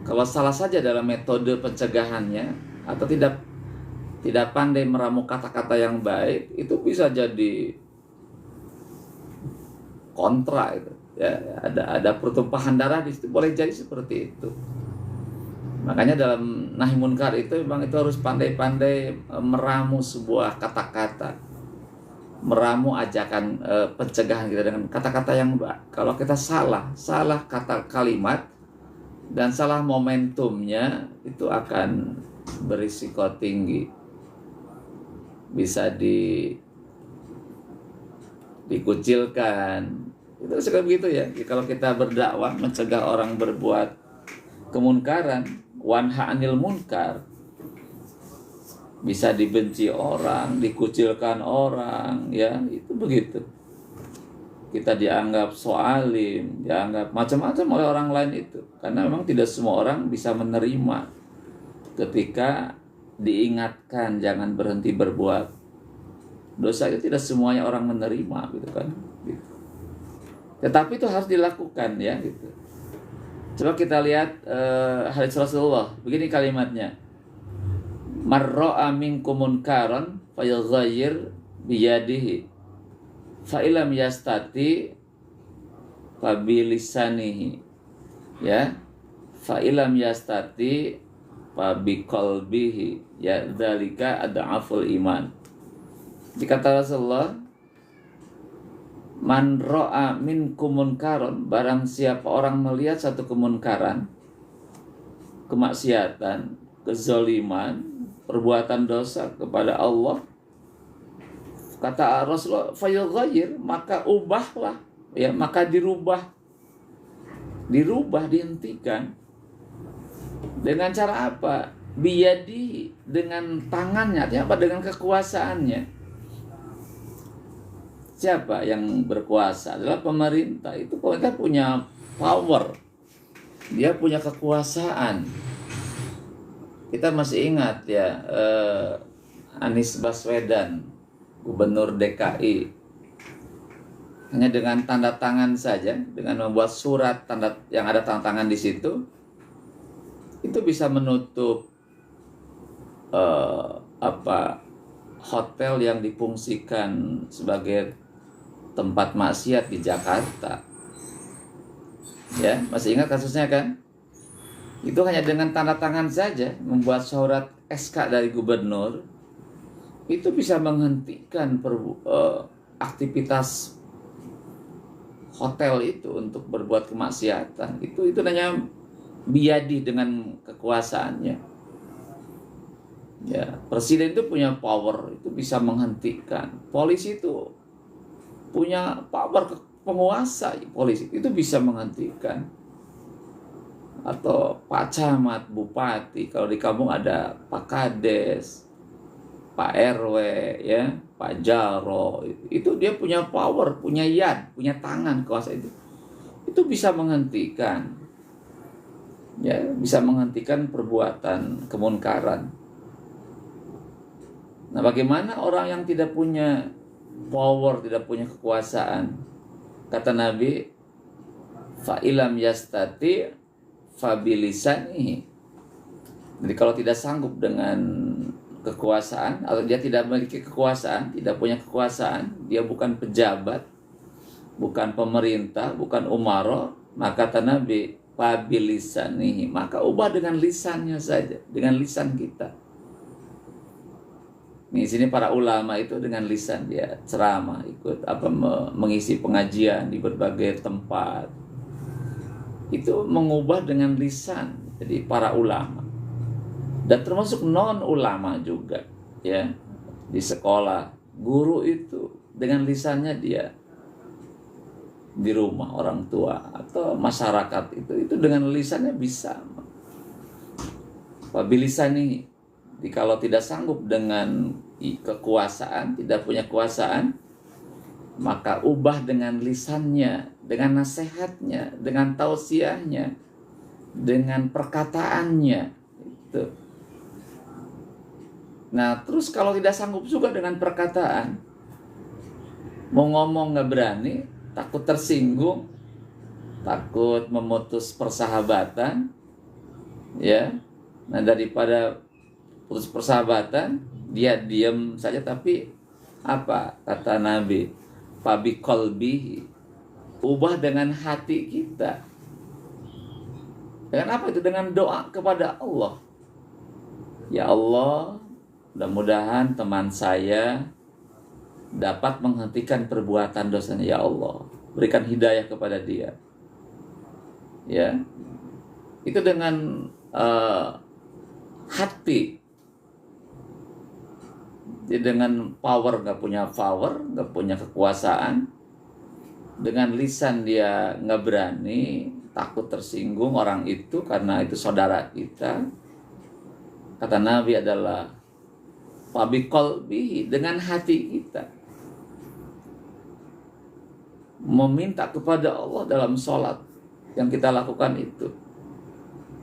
Speaker 1: kalau salah saja dalam metode pencegahannya atau tidak pandai meramu kata-kata yang baik, itu bisa jadi kontra itu, ya. Ada pertumpahan darah di situ, boleh jadi seperti itu. Makanya dalam nahi munkar itu memang itu harus pandai-pandai meramu sebuah kata-kata, meramu ajakan pencegahan kita dengan kata-kata yang baik. Kalau kita salah kata kalimat dan salah momentumnya, itu akan berisiko tinggi, bisa dikucilkan. Itu suka begitu, ya. Kalau kita berdakwah mencegah orang berbuat kemunkaran, wanha anil munkar, bisa dibenci orang, dikucilkan orang, ya, itu begitu. Kita dianggap soalim, dianggap macam-macam oleh orang lain itu, karena memang tidak semua orang bisa menerima ketika diingatkan jangan berhenti berbuat dosa. Itu tidak semuanya orang menerima, gitu kan, gitu. Tetapi itu harus dilakukan, ya, gitu. Coba kita lihat hadis Rasulullah, begini kalimatnya: marra'a minkum munkaran fayughayyir biyadihi fa illam yastati fa bilisanihi, ya, fa illam yastati fa biqalbihi, ya, dzalika ad'aful iman. Dikata Rasulullah, Man ra'a minkum munkaron, barang siapa orang melihat satu kemunkaran, kemaksiatan, kezaliman, perbuatan dosa kepada Allah, kata Rasulullah, fayughayyir, maka ubahlah, ya, maka dirubah, dihentikan. Dengan cara apa? Biyadi, dengan tangannya, artinya apa? Dengan kekuasaannya. Siapa yang berkuasa? Adalah pemerintah. Itu pemerintah punya power, dia punya kekuasaan. Kita masih ingat ya, Anies Baswedan, Gubernur DKI, hanya dengan tanda tangan saja, dengan membuat surat tanda yang ada tanda tangan di situ, itu bisa menutup hotel yang difungsikan sebagai tempat maksiat di Jakarta. Ya, masih ingat kasusnya kan? Itu hanya dengan tanda tangan saja, membuat surat SK dari gubernur, itu bisa menghentikan aktivitas hotel itu untuk berbuat kemaksiatan. Itu hanya biyadi, dengan kekuasaannya. Ya, presiden itu punya power, itu bisa menghentikan. Polisi itu punya power, penguasa, polisi itu bisa menghentikan. Atau Pak Camat, Bupati, kalau di kampung ada Pak Kades, Pak RW, ya, Pak Jaro, itu dia punya power, punya yad, punya tangan, kuasa itu bisa menghentikan, ya, bisa menghentikan perbuatan kemunkaran. Nah, bagaimana orang yang tidak punya power, tidak punya kekuasaan? Kata Nabi, fa'ilam yastati fabilisanihi. Jadi kalau tidak sanggup dengan kekuasaan, atau dia tidak memiliki kekuasaan, tidak punya kekuasaan, dia bukan pejabat, bukan pemerintah, bukan umaro, maka kata Nabi, fabilisanihi, maka ubah dengan lisannya saja, dengan lisan kita. Di sini para ulama itu dengan lisan dia ceramah, ikut mengisi pengajian di berbagai tempat. Itu mengubah dengan lisan. Jadi para ulama, dan termasuk non ulama juga, ya, di sekolah, guru itu dengan lisannya dia, di rumah orang tua atau masyarakat itu dengan lisannya bisa. Fabilisanihi, kalau tidak sanggup dengan kekuasaan, tidak punya kekuasaan, maka ubah dengan lisannya, dengan nasihatnya, dengan tausiahnya, dengan perkataannya. Itu. Nah, terus kalau tidak sanggup juga dengan perkataan, mau ngomong nggak berani, takut tersinggung, takut memutus persahabatan, ya. Nah, daripada putus persahabatan, dia diam saja, tapi apa kata Nabi? Fabi qalbihi, ubah dengan hati kita. Dengan apa itu? Dengan doa kepada Allah. Ya Allah, mudah-mudahan teman saya dapat menghentikan perbuatan dosanya. Ya Allah, berikan hidayah kepada dia. Ya, itu dengan hati. Jadi dengan power, nggak punya power, nggak punya kekuasaan. Dengan lisan dia nggak berani, takut tersinggung orang itu karena itu saudara kita. Kata Nabi adalah fabi qalbihi, dengan hati kita. Meminta kepada Allah dalam sholat yang kita lakukan itu.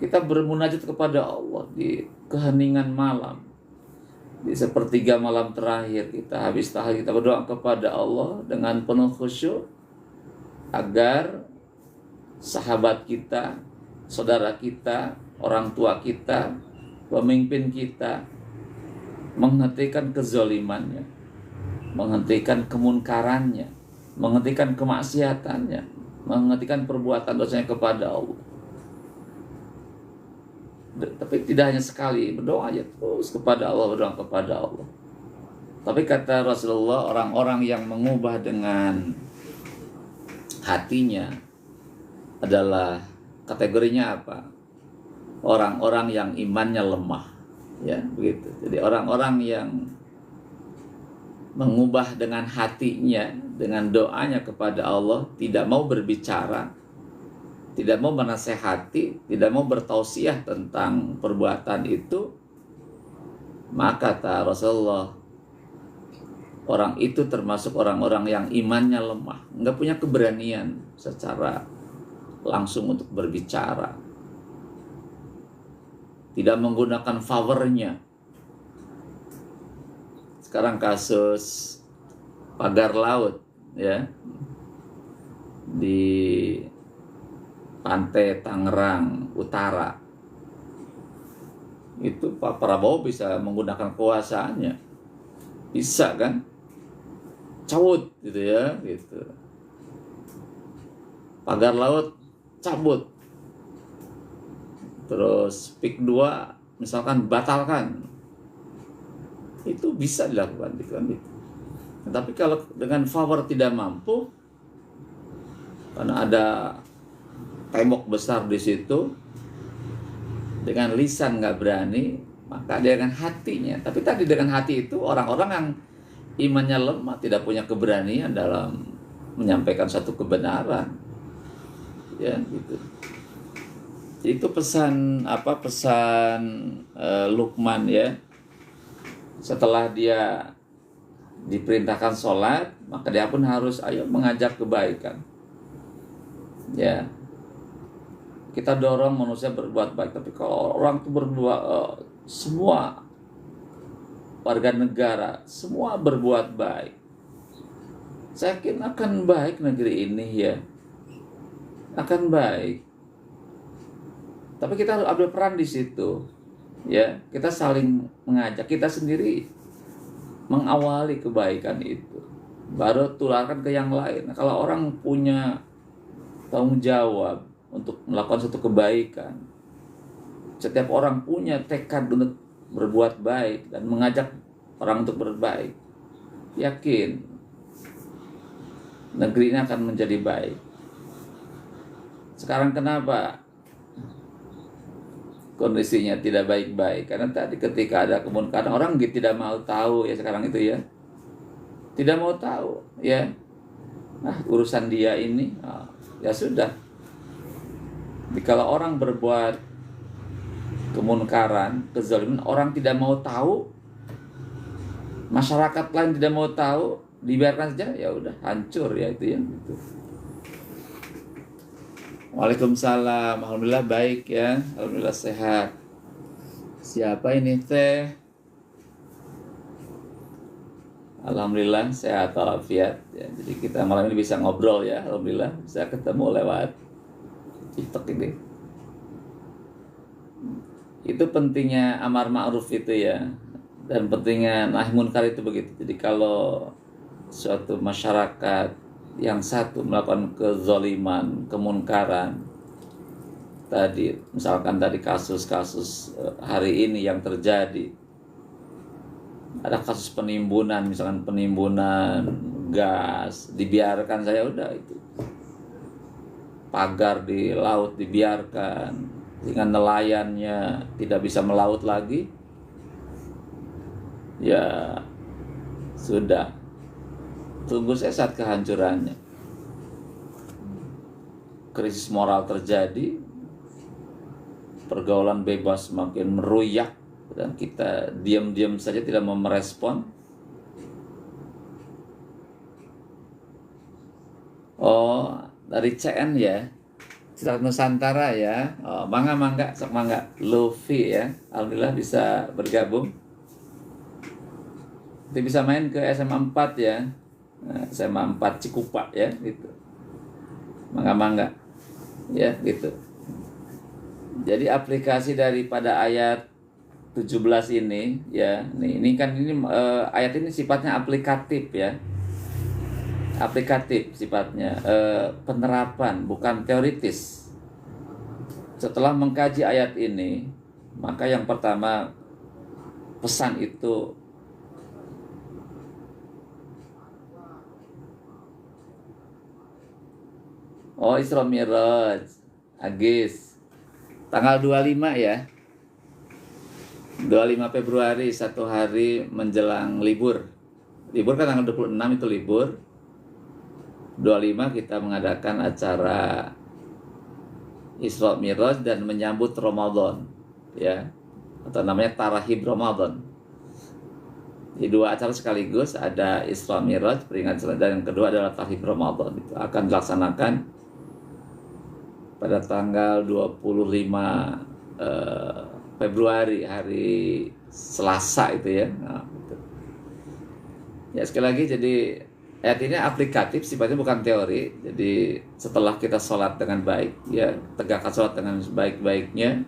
Speaker 1: Kita bermunajat kepada Allah di keheningan malam. Di sepertiga malam terakhir kita habis tahajud, kita berdoa kepada Allah dengan penuh khusyuk agar sahabat kita, saudara kita, orang tua kita, pemimpin kita menghentikan kezalimannya, menghentikan kemunkarannya, menghentikan kemaksiatannya, menghentikan perbuatan dosanya kepada Allah. Tapi tidak hanya sekali berdoa aja, terus kepada Allah, berdoa kepada Allah. Tapi kata Rasulullah, orang-orang yang mengubah dengan hatinya adalah kategorinya apa? Orang-orang yang imannya lemah, ya begitu. Jadi orang-orang yang mengubah dengan hatinya, dengan doanya kepada Allah, tidak mau berbicara, tidak mau menasehati, tidak mau bertausiah tentang perbuatan itu, maka kata Rasulullah, orang itu termasuk orang-orang yang imannya lemah, nggak punya keberanian secara langsung untuk berbicara, tidak menggunakan powernya. Sekarang kasus pagar laut ya di pantai Tangerang Utara, itu Pak Prabowo bisa menggunakan kuasaannya, bisa kan, cabut gitu ya, gitu. Pagar laut cabut, terus PIK 2 misalkan batalkan, itu bisa dilakukan gitu. Tapi kalau dengan power tidak mampu, karena ada tembok besar di situ, dengan lisan nggak berani, maka dengan hatinya. Tapi tadi dengan hati itu orang-orang yang imannya lemah, tidak punya keberanian dalam menyampaikan satu kebenaran, ya gitu. Itu pesan Luqman ya. Setelah dia diperintahkan sholat, maka dia pun harus mengajak kebaikan. Ya, kita dorong manusia berbuat baik. Tapi kalau orang itu semua warga negara semua berbuat baik, saya yakin akan baik negeri ini ya, akan baik. Tapi kita harus ambil peran di situ. Ya, kita saling mengajak, kita sendiri mengawali kebaikan itu, baru tularkan ke yang lain. Nah, kalau orang punya tanggung jawab untuk melakukan satu kebaikan, setiap orang punya tekad untuk berbuat baik dan mengajak orang untuk berbaik, yakin negeri ini akan menjadi baik. Sekarang kenapa kondisinya tidak baik-baik? Karena tadi ketika ada kemungkaran, orang tidak mau tahu ya sekarang itu ya. Tidak mau tahu ya. Nah, urusan dia ini, ya sudah. Jadi kalau orang berbuat kemunkaran, kezaliman, orang tidak mau tahu, masyarakat lain tidak mau tahu, dibiarkan saja, ya udah hancur ya itu ya gitu. Waalaikumsalam. Alhamdulillah baik ya. Alhamdulillah sehat. Siapa ini teh? Alhamdulillah sehat walafiat ya. Jadi kita malam ini bisa ngobrol ya. Alhamdulillah bisa ketemu lewat TikTok ini. Itu pentingnya amar ma'ruf itu ya. Dan pentingnya nahi munkar itu begitu. Jadi kalau suatu masyarakat yang satu melakukan kezaliman, kemunkaran, tadi misalkan tadi kasus-kasus hari ini yang terjadi, ada kasus penimbunan, misalkan penimbunan gas, dibiarkan saya udah itu, pagar di laut dibiarkan sehingga nelayannya tidak bisa melaut lagi, ya sudah, tunggu saya saat kehancurannya. Krisis moral terjadi, pergaulan bebas makin meruyak, dan kita diam-diam saja tidak mau merespon. Oh, dari CN ya, Citra Nusantara ya. Oh, mangga, sok mangga. Luffy ya, alhamdulillah bisa bergabung. Nanti bisa main ke SMA 4 ya. SMA 4 Cikupa ya gitu. Mangga ya gitu. Jadi aplikasi daripada ayat 17 ini ya, ini kan ayat ini sifatnya aplikatif ya. Aplikatif sifatnya, penerapan bukan teoritis. Setelah mengkaji ayat ini, maka yang pertama pesan itu Oh, Isra Mi'raj. Agis. Tanggal 25 ya. 25 Februari, satu hari menjelang libur. Libur kan tanggal 26 itu libur. 25 kita mengadakan acara Isra Mi'raj dan menyambut Ramadan, ya. Atau namanya Tarahib Ramadan. Di dua acara sekaligus, ada Isra Mi'raj peringatan, dan yang kedua adalah Tarhib Ramadan. Itu akan dilaksanakan pada tanggal 25 Februari, hari Selasa itu ya. Nah, gitu. Ya sekali lagi, jadi ayat ini aplikatif, sifatnya bukan teori. Jadi setelah kita sholat dengan baik, ya tegakkan sholat dengan sebaik-baiknya.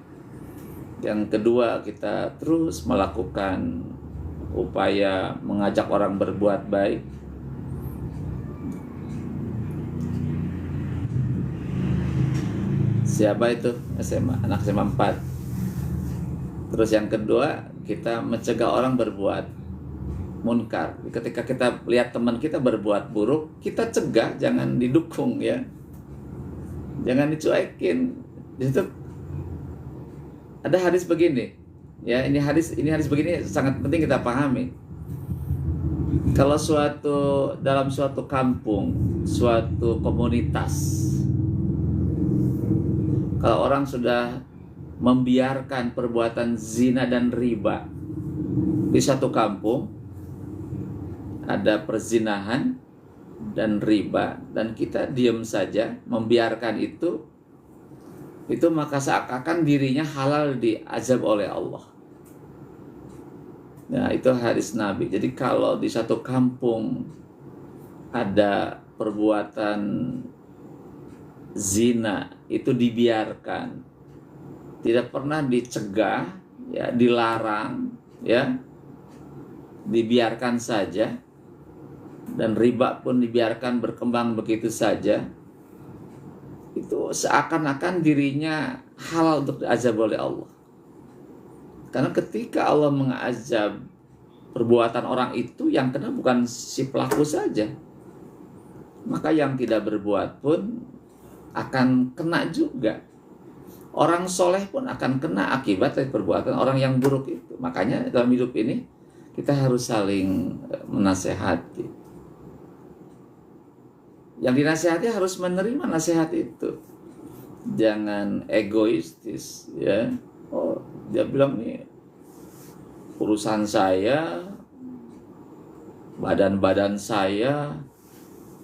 Speaker 1: Yang kedua, kita terus melakukan upaya mengajak orang berbuat baik. Siapa itu? SMA, anak SMA 4. Terus yang kedua, kita mencegah orang berbuat munkar. Ketika kita lihat teman kita berbuat buruk, kita cegah, jangan didukung ya. Jangan dicuekin. Di situ ada hadis begini. Ya, ini hadis begini sangat penting kita pahami. Kalau dalam suatu kampung, suatu komunitas, kalau orang sudah membiarkan perbuatan zina dan riba di satu kampung, ada perzinahan dan riba, dan kita diam saja membiarkan itu maka seakan-akan dirinya halal diazab oleh Allah. Nah, itu hadis Nabi. Jadi kalau di satu kampung ada perbuatan zina itu dibiarkan, tidak pernah dicegah, ya, dilarang, ya, dibiarkan saja, dan riba pun dibiarkan berkembang begitu saja, itu seakan-akan dirinya halal untuk diazab oleh Allah. Karena ketika Allah mengazab perbuatan orang itu, yang kena bukan si pelaku saja, maka yang tidak berbuat pun akan kena juga. Orang soleh pun akan kena akibat dari perbuatan orang yang buruk itu. Makanya dalam hidup ini kita harus saling menasehati. Yang dinasehati harus menerima nasihat itu. Jangan egoistis, ya. Oh, dia bilang nih, urusan saya, badan saya,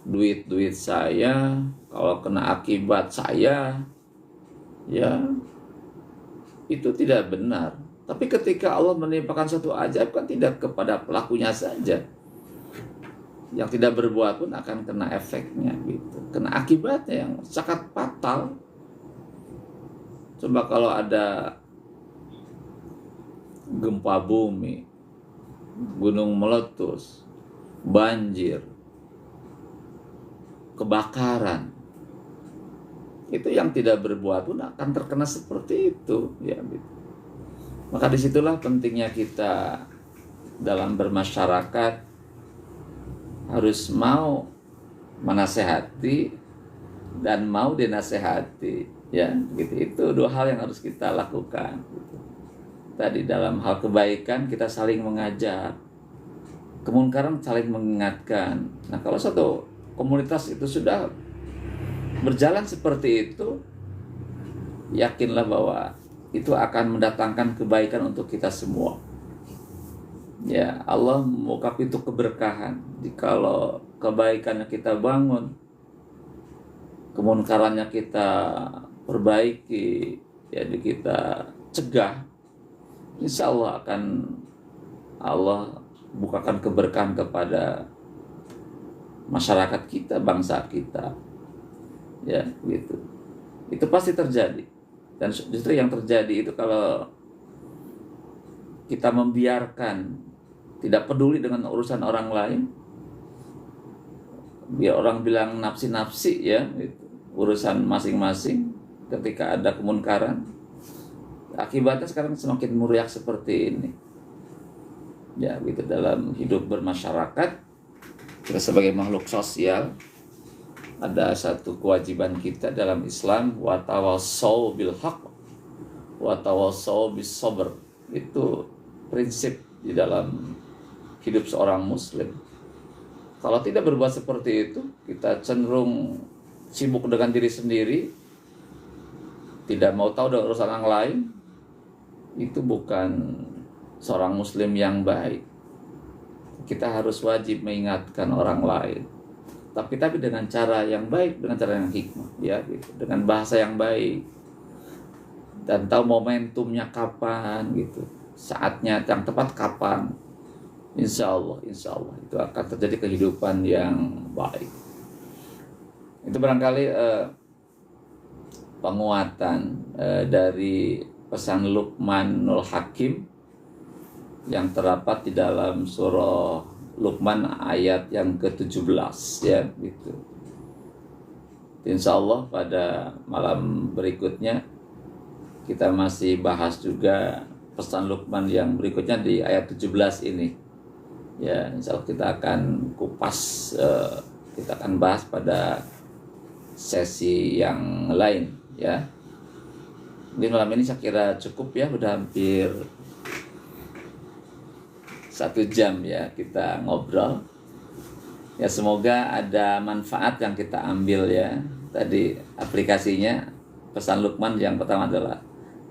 Speaker 1: duit saya, kalau kena akibat saya, ya, itu tidak benar. Tapi ketika Allah menimpakan satu ajaib, kan tidak kepada pelakunya saja. Yang tidak berbuat pun akan kena efeknya gitu, kena akibatnya yang sangat fatal. Coba kalau ada gempa bumi, gunung meletus, banjir, kebakaran, itu yang tidak berbuat pun akan terkena seperti itu, ya gitu. Maka disitulah pentingnya kita dalam bermasyarakat harus mau menasehati dan mau dinasehati, ya gitu. Itu dua hal yang harus kita lakukan gitu. Tadi dalam hal kebaikan kita saling mengajak, kemunkaran saling mengingatkan. Nah, kalau satu komunitas itu sudah berjalan seperti itu, yakinlah bahwa itu akan mendatangkan kebaikan untuk kita semua. Ya, Allah membuka pintu keberkahan. Jikalau kebaikannya kita bangun, kemunkarannya kita perbaiki, jadi kita cegah, insya Allah akan Allah bukakan keberkahan kepada masyarakat kita, bangsa kita, ya gitu. Itu pasti terjadi. Dan justru yang terjadi itu kalau kita membiarkan, tidak peduli dengan urusan orang lain, biar orang bilang nafsi-nafsi, ya gitu, urusan masing-masing. Ketika ada kemunkaran, akibatnya sekarang semakin meriah seperti ini, ya gitu. Dalam hidup bermasyarakat, kita sebagai makhluk sosial ada satu kewajiban kita dalam Islam, wa tawassau bil haqq wa tawassau bis sabr. Itu prinsip di dalam hidup seorang muslim. Kalau tidak berbuat seperti itu, kita cenderung sibuk dengan diri sendiri, tidak mau tahu dengan urusan orang lain. Itu bukan seorang muslim yang baik. Kita harus wajib mengingatkan orang lain, tapi dengan cara yang baik, dengan cara yang hikmah, ya, gitu. Dengan bahasa yang baik, dan tahu momentumnya kapan, gitu, saatnya yang tepat kapan. Insya Allah itu akan terjadi kehidupan yang baik. Itu barangkali penguatan dari pesan Luqmanul Hakim yang terdapat di dalam surah Luqman ayat yang ke-17, ya, gitu. Insya Allah pada malam berikutnya kita masih bahas juga pesan Luqman yang berikutnya di ayat 17 ini. Ya, insya Allah kita akan kupas, kita akan bahas pada sesi yang lain, ya. Di malam ini saya kira cukup, ya, udah hampir 1 jam, ya, kita ngobrol. Ya, semoga ada manfaat yang kita ambil, ya. Tadi aplikasinya pesan Luqman yang pertama adalah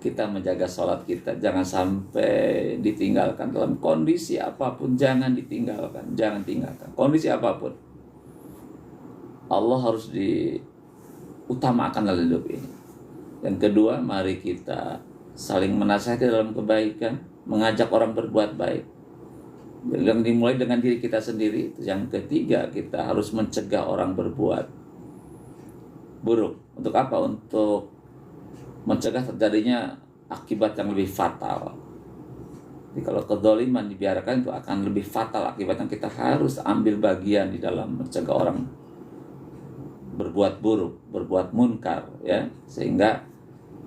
Speaker 1: kita menjaga sholat kita, jangan sampai ditinggalkan dalam kondisi apapun, jangan ditinggalkan, jangan tinggalkan kondisi apapun. Allah harus diutamakan dalam hidup ini. Yang kedua, mari kita saling menasihati dalam kebaikan, mengajak orang berbuat baik. Yang dimulai dengan diri kita sendiri. Yang ketiga, kita harus mencegah orang berbuat buruk. Untuk apa? Untuk mencegah terjadinya akibat yang lebih fatal. Jadi kalau kezaliman dibiarkan, itu akan lebih fatal akibatnya. Kita harus ambil bagian di dalam mencegah orang berbuat buruk, berbuat munkar, ya, sehingga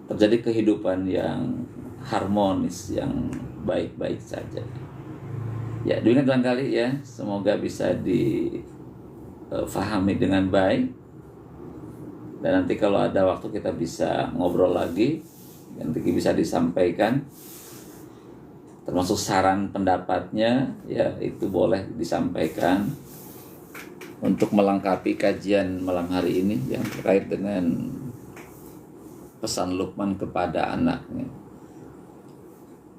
Speaker 1: terjadi kehidupan yang harmonis, yang baik-baik saja. Ya, demikian barangkali, ya, semoga bisa difahami dengan baik. Dan nanti kalau ada waktu kita bisa ngobrol lagi, nanti bisa disampaikan, termasuk saran pendapatnya, ya, itu boleh disampaikan untuk melengkapi kajian malam hari ini yang terkait dengan pesan Luqman kepada anaknya.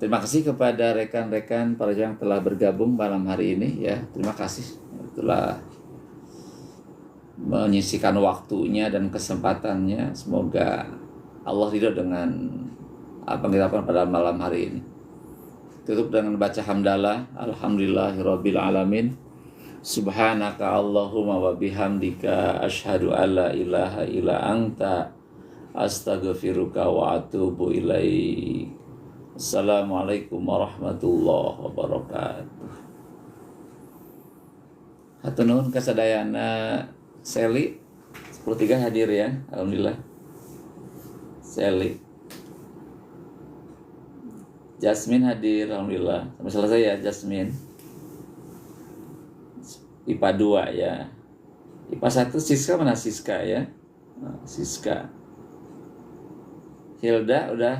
Speaker 1: Terima kasih kepada rekan-rekan para yang telah bergabung malam hari ini, ya. Terima kasih telah menyisikan waktunya dan kesempatannya. Semoga Allah ridho dengan apa yang kita lakukan pada malam hari ini. Tutup dengan baca hamdalah, alhamdulillahirabbil alamin. Subhanaka Allahumma wa bihamdika asyhadu alla ilaha illa anta astaghfiruka wa atubu ilaik. Assalamualaikum warahmatullahi wabarakatuh. Hatur nuhun kasadayana. Sally 13 hadir, ya, alhamdulillah. Sally, Jasmine hadir, alhamdulillah. Sampai selesai, ya, Jasmine. IPA 2, ya. IPA 1 Siska, mana Siska, ya? Siska. Hilda udah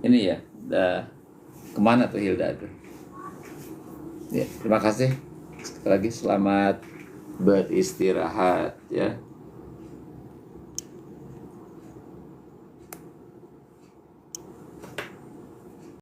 Speaker 1: ini, ya, udah kemana tuh Hilda tuh? Ya, terima kasih sekali lagi, selamat beristirahat, ya.